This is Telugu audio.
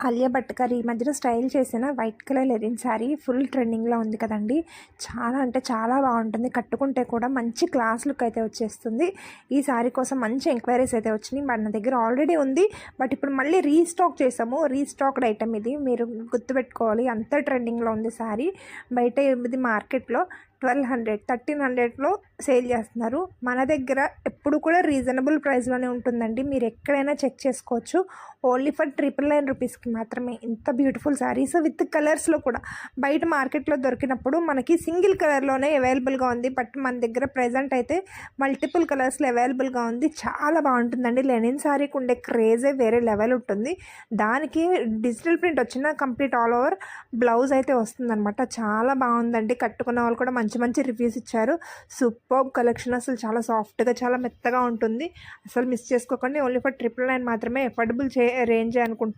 ఆలియా భట్ గారు ఈ మధ్యన స్టైల్ చేసిన white colour Lenin sari full ట్రెండింగ్లో ఉంది కదండి. చాలా అంటే చాలా బాగుంటుంది. కట్టుకుంటే కూడా మంచి క్లాస్ లుక్ అయితే వచ్చేస్తుంది. ఈ శారీ కోసం మంచి ఎంక్వైరీస్ అయితే వచ్చినాయి. మన దగ్గర ఆల్రెడీ ఉంది, బట్ ఇప్పుడు మళ్ళీ రీస్టాక్ చేసాము. రీస్టాక్డ్ ఐటమ్ ఇది, మీరు గుర్తుపెట్టుకోవాలి. అంత ట్రెండింగ్లో ఉంది శారీ. బయట ఇది మార్కెట్లో 1300 సేల్ చేస్తున్నారు. మన దగ్గర ఎప్పుడు కూడా రీజనబుల్ ప్రైస్లోనే ఉంటుందండి. మీరు ఎక్కడైనా చెక్ చేసుకోవచ్చు. ఓన్లీ ఫర్ 999 రూపీస్కి మాత్రమే ఇంత బ్యూటిఫుల్ శారీస్ విత్ కలర్స్లో కూడా. బయట మార్కెట్లో దొరికినప్పుడు మనకి సింగిల్ కలర్లోనే అవైలబుల్గా ఉంది, బట్ మన దగ్గర ప్రజెంట్ అయితే మల్టిపుల్ కలర్స్లో అవైలబుల్గా ఉంది. చాలా బాగుంటుందండి. లెనిన్ శారీకి ఉండే క్రేజే వేరే లెవెల్ ఉంటుంది. దానికి డిజిటల్ ప్రింట్ వచ్చిన కంప్లీట్ ఆల్ ఓవర్ బ్లౌజ్ అయితే వస్తుందన్నమాట. చాలా బాగుందండి. కట్టుకున్న వాళ్ళు కూడా మంచి మంచి రివ్యూస్ ఇచ్చారు. సూపర్ కలెక్షన్, అసలు చాలా సాఫ్ట్గా చాలా మెత్తగా ఉంటుంది. అసలు మిస్ చేసుకోకండి. ఓన్లీ ఫర్ 999 మాత్రమే. ఎఫోర్డబుల్ రేంజ్ అనుకుంటున్నాను.